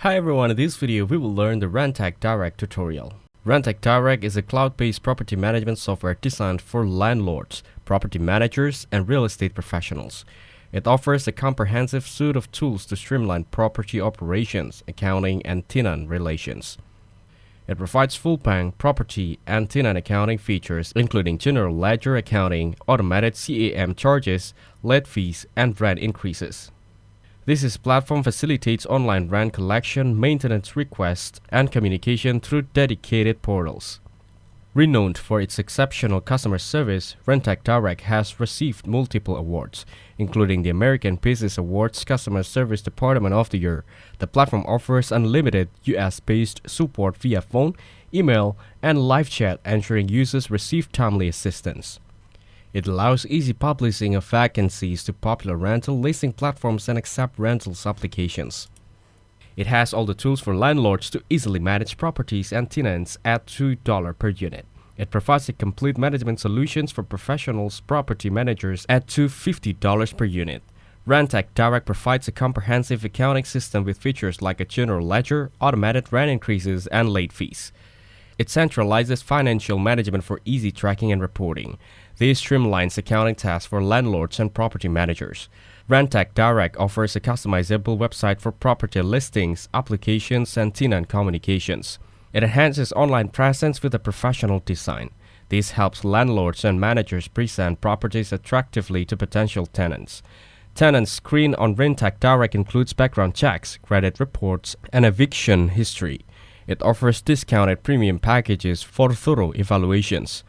Hi everyone, in this video we will learn the Rentec Direct tutorial. Rentec Direct is a cloud-based property management software designed for landlords, property managers, and real estate professionals. It offers a comprehensive suite of tools to streamline property operations, accounting, and tenant relations. It provides full-paying property and tenant accounting features including general ledger accounting, automated CAM charges, late fees, and rent increases. This platform facilitates online rent collection, maintenance requests, and communication through dedicated portals. Renowned for its exceptional customer service, Rentec Direct has received multiple awards, including the American Business Awards Customer Service Department of the Year. The platform offers unlimited US-based support via phone, email, and live chat, ensuring users receive timely assistance. It allows easy publishing of vacancies to popular rental listing platforms and accept rentals applications. It has all the tools for landlords to easily manage properties and tenants at $2 per unit. It provides a complete management solutions for professionals, property managers at $250 per unit. Rentec Direct provides a comprehensive accounting system with features like a general ledger, automated rent increases, and late fees. It centralizes financial management for easy tracking and reporting. This streamlines accounting tasks for landlords and property managers. Rentec Direct offers a customizable website for property listings, applications, and tenant communications. It enhances online presence with a professional design. This helps landlords and managers present properties attractively to potential tenants. Tenant screen on Rentec Direct includes background checks, credit reports, and eviction history. It offers discounted premium packages for thorough evaluations.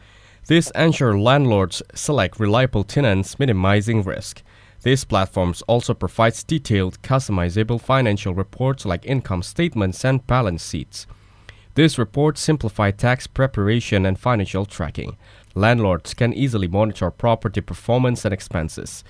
This ensures landlords select reliable tenants, minimizing risk. This platform also provides detailed, customizable financial reports like income statements and balance sheets. These reports simplify tax preparation and financial tracking. Landlords can easily monitor property performance and expenses.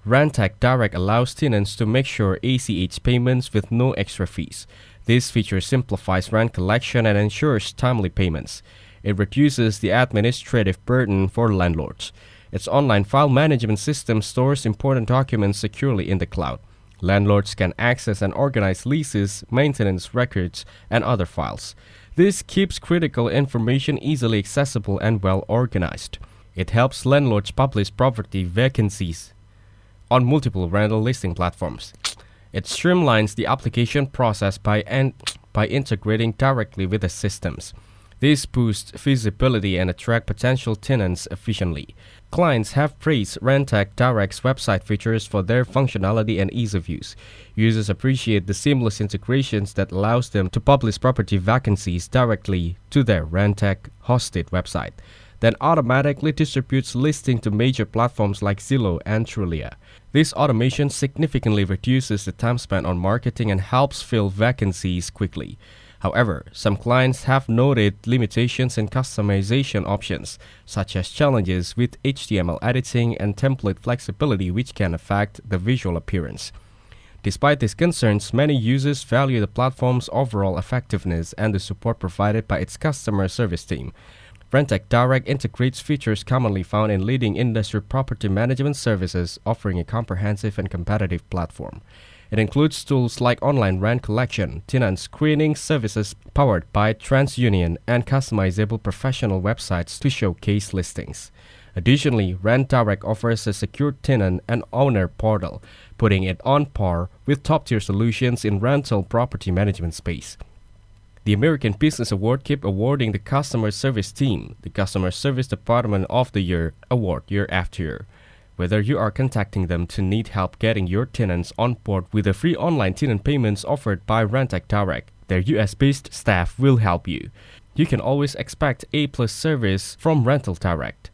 Rentec Direct allows tenants to make sure ACH payments with no extra fees. This feature simplifies rent collection and ensures timely payments. It reduces the administrative burden for landlords. Its online file management system stores important documents securely in the cloud. Landlords can access and organize leases, maintenance records, and other files. This keeps critical information easily accessible and well organized. It helps landlords publish property vacancies on multiple rental listing platforms. It streamlines the application process by integrating directly with the systems. This boosts visibility and attracts potential tenants efficiently. Clients have praised Rentec Direct's website features for their functionality and ease of use. Users appreciate the seamless integrations that allows them to publish property vacancies directly to their Rentec hosted website, then automatically distributes listing to major platforms like Zillow and Trulia. This automation significantly reduces the time spent on marketing and helps fill vacancies quickly. However, some clients have noted limitations in customization options, such as challenges with HTML editing and template flexibility, which can affect the visual appearance. Despite these concerns, many users value the platform's overall effectiveness and the support provided by its customer service team. Rentec Direct integrates features commonly found in leading industry property management services, offering a comprehensive and competitive platform. It includes tools like online rent collection, tenant screening services powered by TransUnion, and customizable professional websites to showcase listings. Additionally, Rent Direct offers a secure tenant and owner portal, putting it on par with top-tier solutions in rental property management space. The American Business Award keeps awarding the Customer Service Team the Customer Service Department of the Year award year after year. Whether you are contacting them to need help getting your tenants on board with the free online tenant payments offered by Rentec Direct, their US-based staff will help you. You can always expect A+ service from Rentec Direct.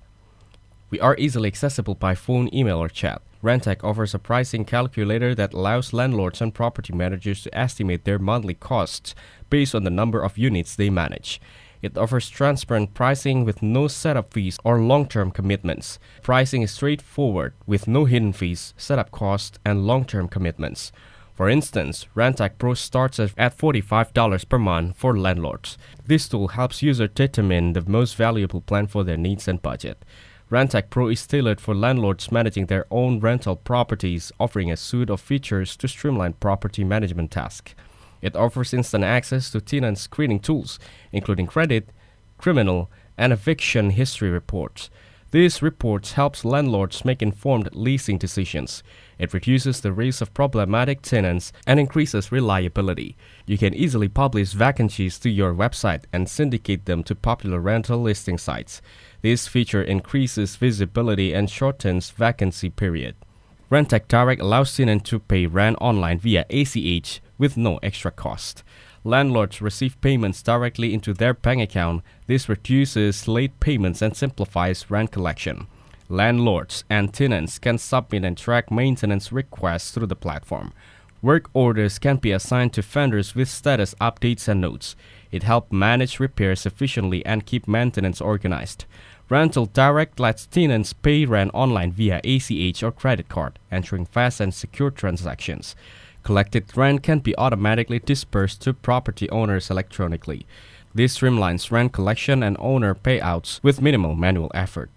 We are easily accessible by phone, email, or chat. Rentec offers a pricing calculator that allows landlords and property managers to estimate their monthly costs based on the number of units they manage. It offers transparent pricing with no setup fees or long-term commitments. Pricing is straightforward with no hidden fees, setup costs, and long-term commitments. For instance, Rentec Pro starts at $45 per month for landlords. This tool helps users determine the most valuable plan for their needs and budget. Rentec Pro is tailored for landlords managing their own rental properties, offering a suite of features to streamline property management tasks. It offers instant access to tenant screening tools, including credit, criminal, and eviction history reports. These reports help landlords make informed leasing decisions. It reduces the risk of problematic tenants and increases reliability. You can easily publish vacancies to your website and syndicate them to popular rental listing sites. This feature increases visibility and shortens vacancy period. Rentec Direct allows tenants to pay rent online via ACH with no extra cost. Landlords receive payments directly into their bank account. This reduces late payments and simplifies rent collection. Landlords and tenants can submit and track maintenance requests through the platform. Work orders can be assigned to vendors with status updates and notes. It helps manage repairs efficiently and keep maintenance organized. Rentec Direct lets tenants pay rent online via ACH or credit card, ensuring fast and secure transactions. Collected rent can be automatically dispersed to property owners electronically. This streamlines rent collection and owner payouts with minimal manual effort.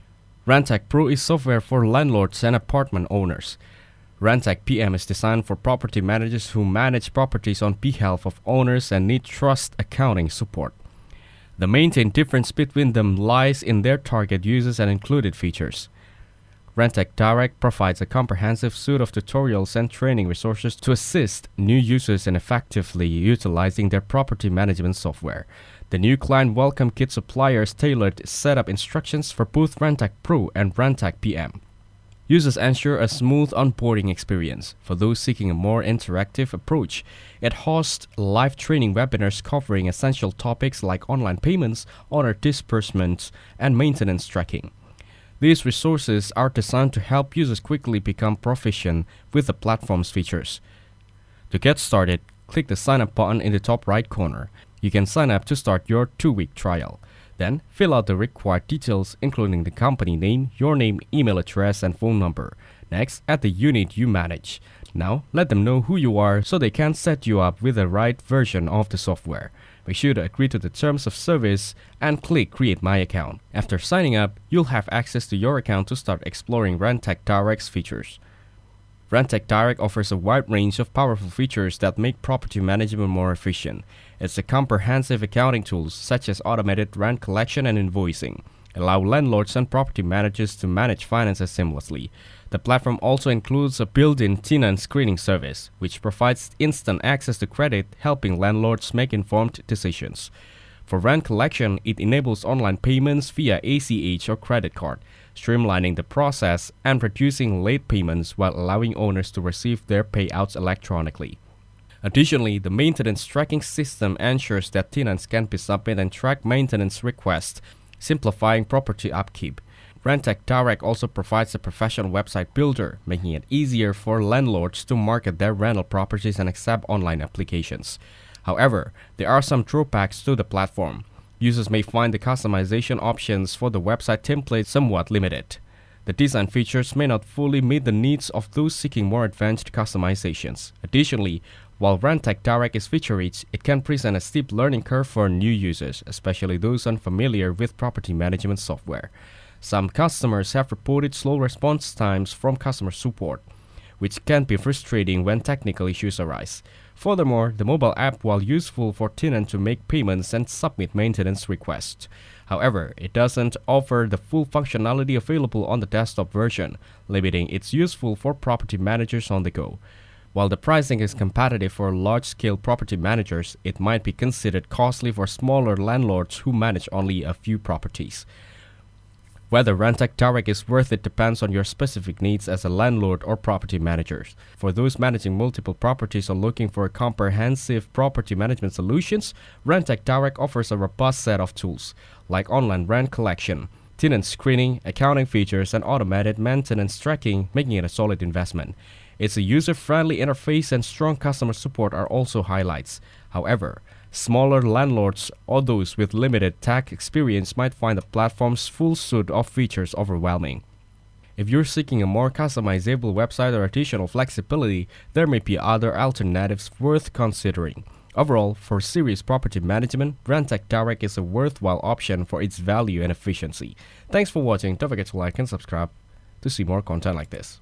Rentec Pro is software for landlords and apartment owners. Rentec PM is designed for property managers who manage properties on behalf of owners and need trust accounting support. The main difference between them lies in their target users and included features. Rentec Direct provides a comprehensive suite of tutorials and training resources to assist new users in effectively utilizing their property management software. The new client welcome kit supplies tailored setup instructions for both Rentec Pro and Rentec PM. Users ensure a smooth onboarding experience. For those seeking a more interactive approach, it hosts live training webinars covering essential topics like online payments, owner disbursements, and maintenance tracking. These resources are designed to help users quickly become proficient with the platform's features. To get started, click the sign up button in the top right corner. You can sign up to start your 2-week trial. Then, fill out the required details including the company name, your name, email address, and phone number. Next, add the unit you manage. Now, let them know who you are so they can set you up with the right version of the software. Make sure to agree to the terms of service and click Create My Account. After signing up, you'll have access to your account to start exploring Rentec Direct's features. Rentec Direct offers a wide range of powerful features that make property management more efficient. It's a comprehensive accounting tools such as automated rent collection and invoicing, allow landlords and property managers to manage finances seamlessly. The platform also includes a built-in tenant screening service, which provides instant access to credit, helping landlords make informed decisions. For rent collection, it enables online payments via ACH or credit card, streamlining the process and reducing late payments while allowing owners to receive their payouts electronically. Additionally, the maintenance tracking system ensures that tenants can be submit and track maintenance requests, simplifying property upkeep. Rentec Direct also provides a professional website builder, making it easier for landlords to market their rental properties and accept online applications. However, there are some drawbacks to the platform. Users may find the customization options for the website template somewhat limited. The design features may not fully meet the needs of those seeking more advanced customizations. Additionally, while Rentec Direct is feature-rich, it can present a steep learning curve for new users, especially those unfamiliar with property management software. Some customers have reported slow response times from customer support, which can be frustrating when technical issues arise. Furthermore, the mobile app, while useful for tenants to make payments and submit maintenance requests, however, it doesn't offer the full functionality available on the desktop version, limiting its useful for property managers on the go. While the pricing is competitive for large-scale property managers, it might be considered costly for smaller landlords who manage only a few properties. Whether Rentec Direct is worth it depends on your specific needs as a landlord or property manager. For those managing multiple properties or looking for comprehensive property management solutions, Rentec Direct offers a robust set of tools, like online rent collection, tenant screening, accounting features, and automated maintenance tracking, making it a solid investment. Its user-friendly interface and strong customer support are also highlights. However, smaller landlords or those with limited tech experience might find the platform's full suite of features overwhelming. If you're seeking a more customizable website or additional flexibility, there may be other alternatives worth considering. Overall, for serious property management, Rentec Direct is a worthwhile option for its value and efficiency. Thanks for watching. Don't forget to like and subscribe to see more content like this.